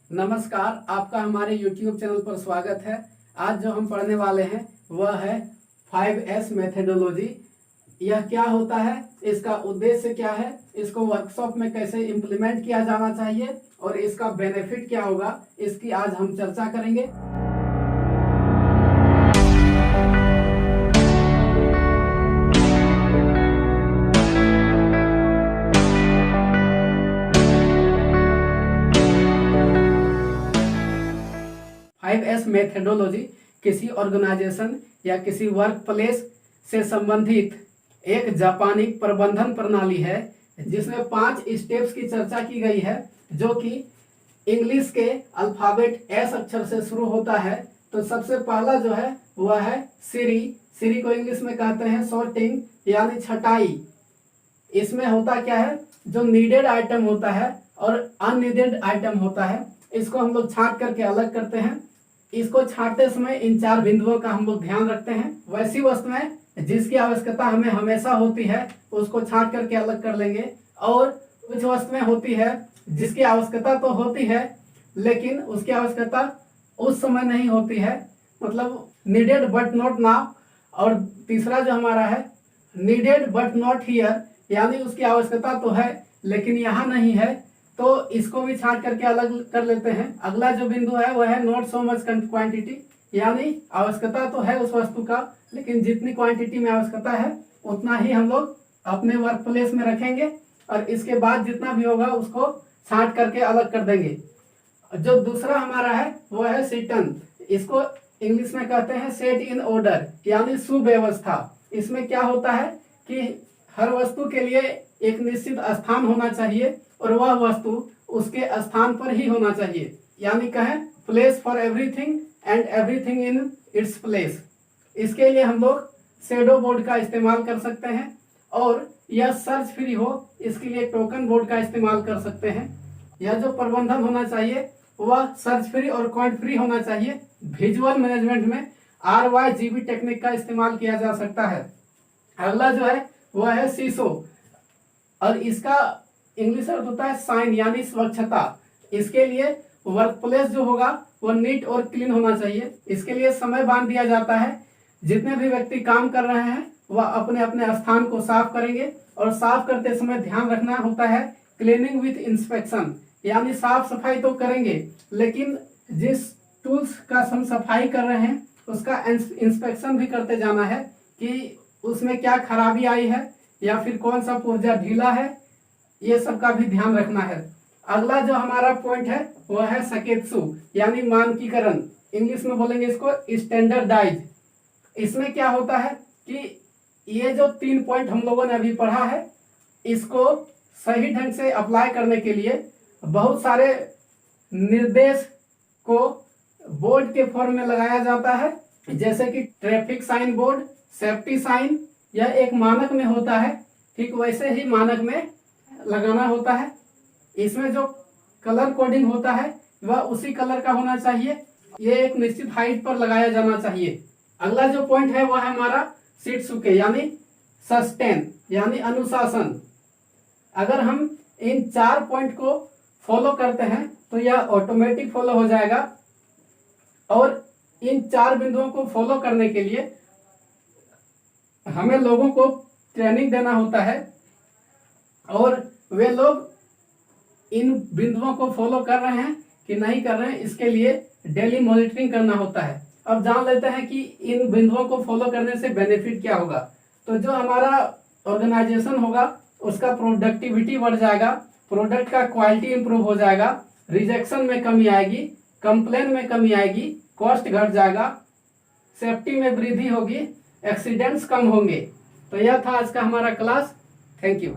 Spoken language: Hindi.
नमस्कार, आपका हमारे YouTube चैनल पर स्वागत है। आज जो हम पढ़ने वाले हैं वह है 5S मेथडोलॉजी। यह क्या होता है, इसका उद्देश्य क्या है, इसको वर्कशॉप में कैसे इम्प्लीमेंट किया जाना चाहिए और इसका बेनिफिट क्या होगा, इसकी आज हम चर्चा करेंगे। 5S मेथडोलॉजी किसी ऑर्गेनाइजेशन या किसी वर्क प्लेस से संबंधित एक जापानी प्रबंधन प्रणाली है जिसमें 5 स्टेप्स की चर्चा की गई है, जो कि इंग्लिश के अल्फाबेट एस अक्षर से शुरू होता है। तो सबसे पहला जो है वह है सीरी। सीरी को इंग्लिश में कहते हैं सॉर्टिंग यानी छटाई। इसमें होता क्या है, जो नीडेड आइटम होता है और अननीडेड आइटम होता है, इसको हम लोग छांट करके अलग करते हैं। इसको छांटते समय इन 4 बिंदुओं का हम लोग ध्यान रखते हैं। वैसी वस्तुएं जिसकी आवश्यकता हमें हमेशा होती है उसको छांट करके अलग कर लेंगे, और कुछ वस्तुएं होती है जिसकी आवश्यकता तो होती है लेकिन उसकी आवश्यकता उस समय नहीं होती है, मतलब नीडेड बट नॉट नाउ। और तीसरा जो हमारा है नीडेड बट नॉट हियर, यानी उसकी आवश्यकता तो है लेकिन यहाँ नहीं है, तो इसको भी छांट करके अलग कर लेते हैं। अगला जो बिंदु है वह है नॉट सो मच क्वांटिटी, यानी आवश्यकता तो है उस वस्तु का लेकिन जितनी क्वांटिटी में आवश्यकता है उतना ही हम लोग अपने वर्क प्लेस में रखेंगे, और इसके बाद जितना भी होगा उसको छांट करके अलग कर देंगे। जो दूसरा हमारा है वह है सिटन। इसको इंग्लिश में कहते हैं सेट इन ऑर्डर, यानी सुव्यवस्था। इसमें क्या होता है कि हर वस्तु के लिए एक निश्चित स्थान होना चाहिए और वह वस्तु उसके स्थान पर ही होना चाहिए, यानी कहें place for everything and everything in its place. इसके लिए हम लोग शैडो बोर्ड का इस्तेमाल कर सकते हैं, और यह सर्च फ्री हो इसके लिए टोकन बोर्ड का इस्तेमाल कर सकते हैं। यह जो प्रबंधन होना चाहिए वह सर्च फ्री और क्वांट फ्री होना चाहिए। विजुअल मैनेजमेंट में RYGB टेक्निक का इस्तेमाल किया जा सकता है। अगला जो है वह है सीसो, और इसका इंग्लिश अर्थ होता है साइन, यानी स्वच्छता। इसके लिए वर्क प्लेस जो होगा वो नीट और क्लीन होना चाहिए। इसके लिए समय बांध दिया जाता है। जितने भी व्यक्ति काम कर रहे हैं वह अपने अपने स्थान को साफ करेंगे, और साफ करते समय ध्यान रखना होता है क्लीनिंग विथ इंस्पेक्शन, यानी साफ सफाई तो करेंगे लेकिन जिस टूल्स का हम सफाई कर रहे हैं उसका इंस्पेक्शन भी करते जाना है कि उसमें क्या खराबी आई है या फिर कौन सा पुर्जा ढीला है, ये सब का भी ध्यान रखना है। अगला जो हमारा पॉइंट है वह है सकेत्सु, यानी मानकीकरण। इंग्लिश में बोलेंगे इसको स्टैंडर्डाइज। इसमें क्या होता है कि ये जो 3 पॉइंट हम लोगों ने अभी पढ़ा है, इसको सही ढंग से अप्लाई करने के लिए बहुत सारे निर्देश को बोर्ड के फॉर्म में लगाया जाता है, जैसे कि traffic sign board, safety sign, यह एक मानक में होता है, ठीक वैसे ही मानक में लगाना होता है। इसमें जो कलर कोडिंग होता है वह उसी कलर का होना चाहिए। यह एक निश्चित हाइट पर लगाया जाना चाहिए। अगला जो पॉइंट है वह है हमारा शित्सुके, यानी सस्टेन, यानी अनुशासन। अगर हम इन 4 पॉइंट को फॉलो करते हैं तो यह ऑटोमेटिक फॉलो हो जाएगा, और इन 4 बिंदुओं को फॉलो करने के लिए हमें लोगों को ट्रेनिंग देना होता है, और वे लोग इन बिंदुओं को फॉलो कर रहे हैं कि नहीं कर रहे हैं, इसके लिए डेली मॉनिटरिंग करना होता है। अब जान लेते हैं कि इन बिंदुओं को फॉलो करने से बेनिफिट क्या होगा। तो जो हमारा ऑर्गेनाइजेशन होगा उसका प्रोडक्टिविटी बढ़ जाएगा, प्रोडक्ट का क्वालिटी इंप्रूव हो जाएगा, रिजेक्शन में कमी आएगी, कंप्लेन में कमी आएगी, कॉस्ट घट जाएगा, सेफ्टी में वृद्धि होगी, एक्सीडेंट्स कम होंगे। तो यह था आज का हमारा क्लास। Thank you.